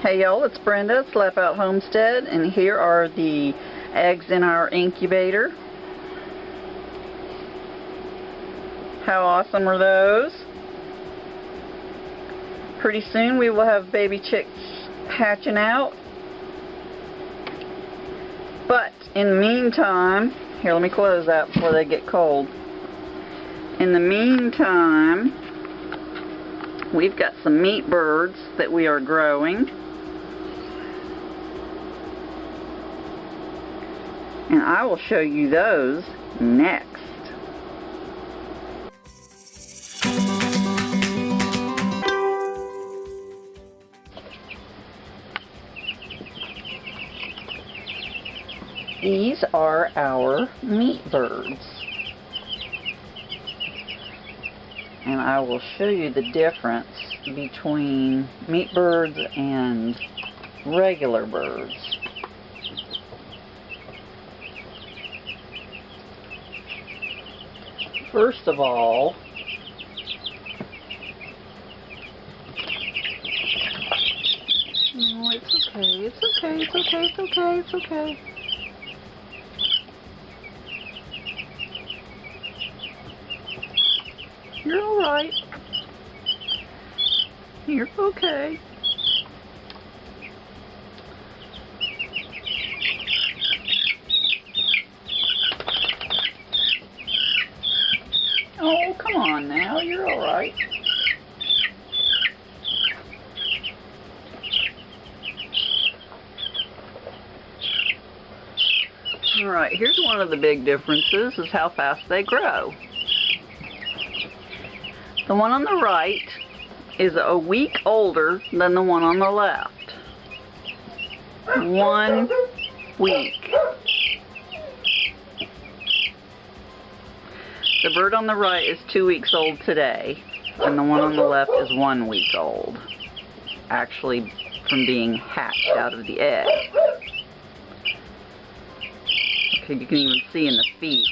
Hey y'all, it's Brenda, Slapout Homestead, and here are the eggs in our incubator. How awesome are those? Pretty soon we will have baby chicks hatching out. But in the meantime, here, let me close that before they get cold. In the meantime, we've got some meat birds that we are growing. And I will show you those next. These are our meat birds. And I will show you the difference between meat birds and regular birds. First of all, no, it's okay. You're alright. You're okay. Oh, come on now, you're alright. Alright, here's one of the big differences, is how fast they grow. The one on the right is a week older than the one on the left. 1 week. The bird on the right is 2 weeks old today, and the one on the left is 1 week old. Actually, from being hatched out of the egg. Okay, you can even see in the feet.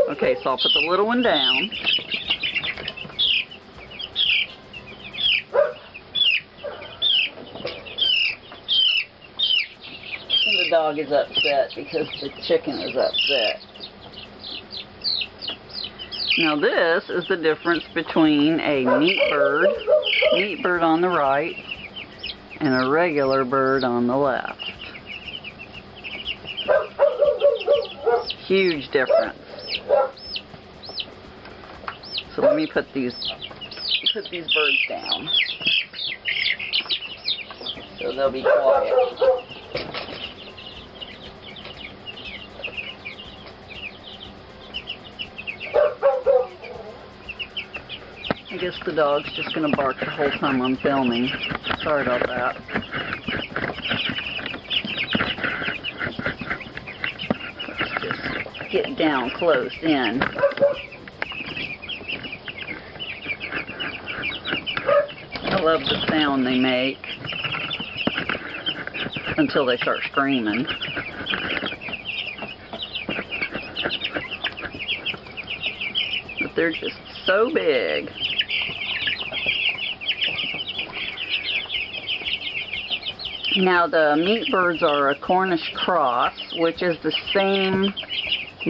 Okay, so I'll put the little one down. And the dog is upset because the chicken is upset. Now this is the difference between a meat bird on the right, and a regular bird on the left. Huge difference. So let me put these birds down so they'll be quiet. I guess the dog's just going to bark the whole time I'm filming. Sorry about that. Let's just get down close in. I love the sound they make until they start screaming. But they're just so big. Now the meat birds are a Cornish cross, which is the same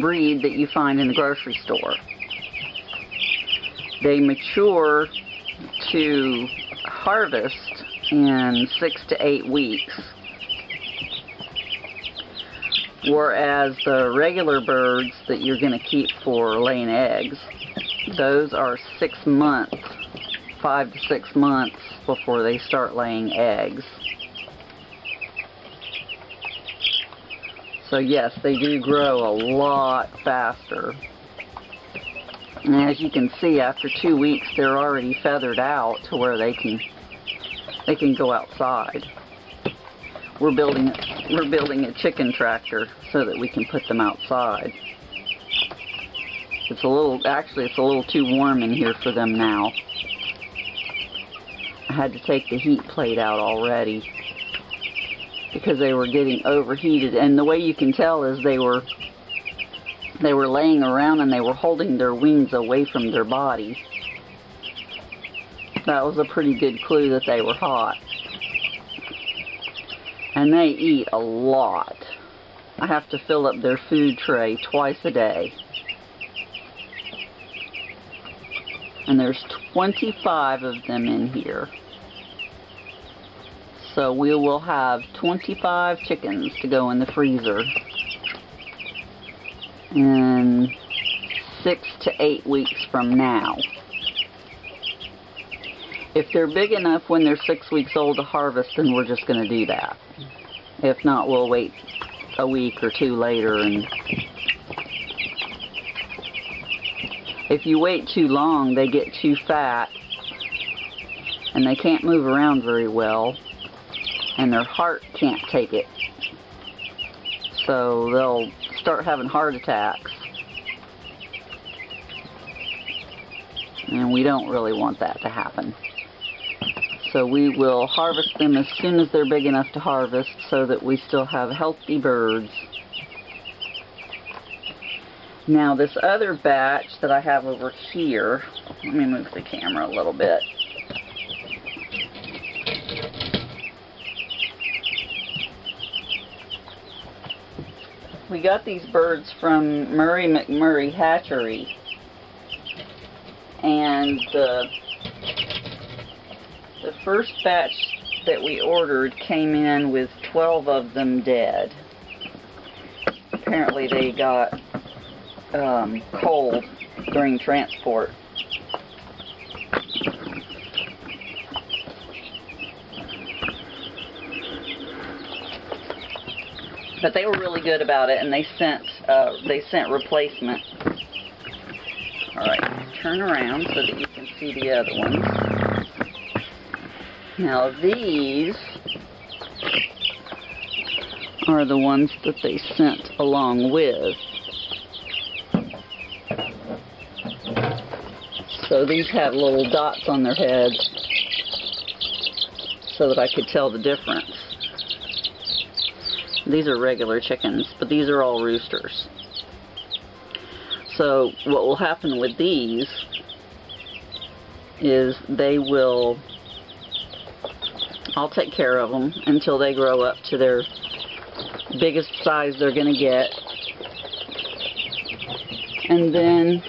breed that you find in the grocery store. They mature to harvest in 6 to 8 weeks, whereas the regular birds that you're going to keep for laying eggs, those are 6 months, 5 to 6 months before they start laying eggs. So yes, they do grow a lot faster. And as you can see, after 2 weeks, they're already feathered out to where they can go outside. We're building a chicken tractor so that we can put them outside. It's a little too warm in here for them now. I had to take the heat plate out already because they were getting overheated, and the way you can tell is they were laying around and they were holding their wings away from their body. That was a pretty good clue that they were hot. And they eat a lot. I have to fill up their food tray twice a day. And there's 25 of them in here. So we will have 25 chickens to go in the freezer in 6 to 8 weeks from now. If they're big enough when they're 6 weeks old to harvest, then we're just going to do that. If not, we'll wait a week or two later. And if you wait too long, they get too fat and they can't move around very well, and their heart can't take it. So they'll start having heart attacks. And we don't really want that to happen. So we will harvest them as soon as they're big enough to harvest so that we still have healthy birds. Now this other batch that I have over here, let me move the camera a little bit. We got these birds from Murray McMurray Hatchery. And the first batch that we ordered came in with 12 of them dead. Apparently they got cold during transport. But they were really good about it, and they sent replacement. All right, turn around so that you can see the other ones. Now these are the ones that they sent along with. So these have little dots on their heads so that I could tell the difference. These are regular chickens, but these are all roosters. So what will happen with these is I'll take care of them until they grow up to their biggest size they're going to get. And then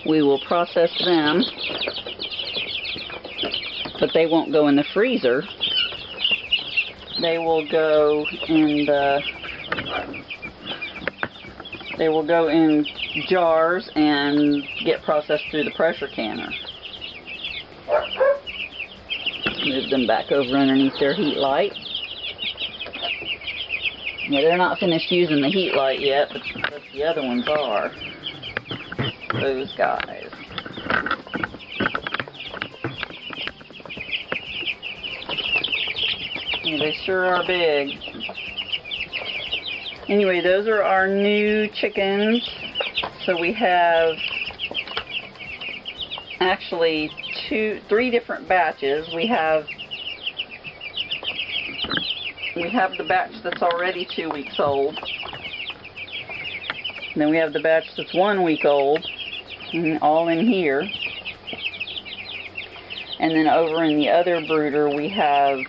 we will process them, but they won't go in the freezer. They will go in jars and get processed through the pressure canner. Move them back over underneath their heat light. Yeah, they're not finished using the heat light yet, but the other ones are. Those guys. Yeah, they sure are big. Anyway, those are our new chickens. So we have actually three different batches. We have the batch that's already 2 weeks old. Then we have the batch that's 1 week old, all in here. And then over in the other brooder we have,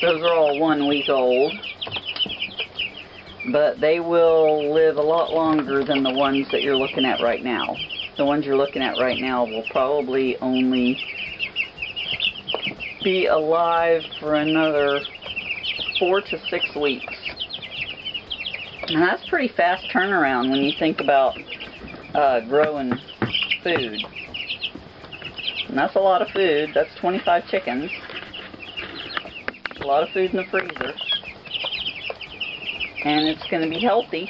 those are all 1 week old. But they will live a lot longer than the ones that you're looking at right now. The ones you're looking at right now will probably only be alive for another 4 to 6 weeks. And that's pretty fast turnaround when you think about growing food. And that's a lot of food. That's 25 chickens. A lot of food in the freezer. And it's going to be healthy.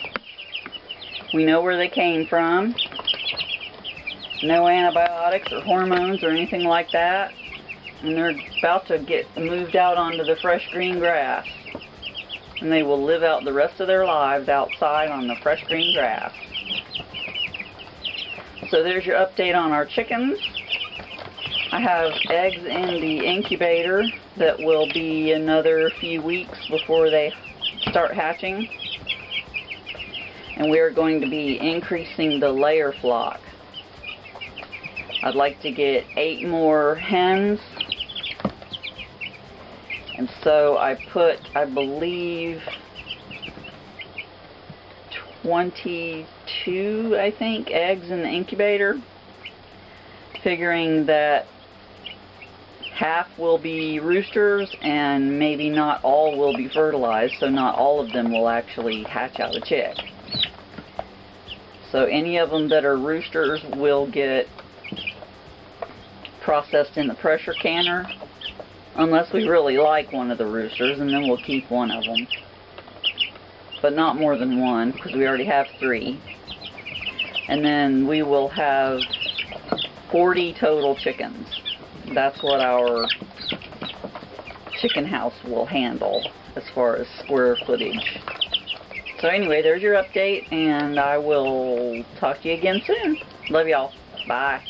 We know where they came from. No antibiotics or hormones or anything like that. And they're about to get moved out onto the fresh green grass. And they will live out the rest of their lives outside on the fresh green grass. So there's your update on our chickens. I have eggs in the incubator that will be another few weeks before they start hatching. And we are going to be increasing the layer flock. I'd like to get 8 more hens. And so I put, I believe, 22, I think, eggs in the incubator, figuring that half will be roosters and maybe not all will be fertilized, so not all of them will actually hatch out a chick. So any of them that are roosters will get processed in the pressure canner, unless we really like one of the roosters, and then we'll keep one of them. But not more than one, because we already have 3. And then we will have 40 total chickens. That's what our chicken house will handle as far as square footage. So anyway, there's your update, and I will talk to you again soon. Love y'all. Bye.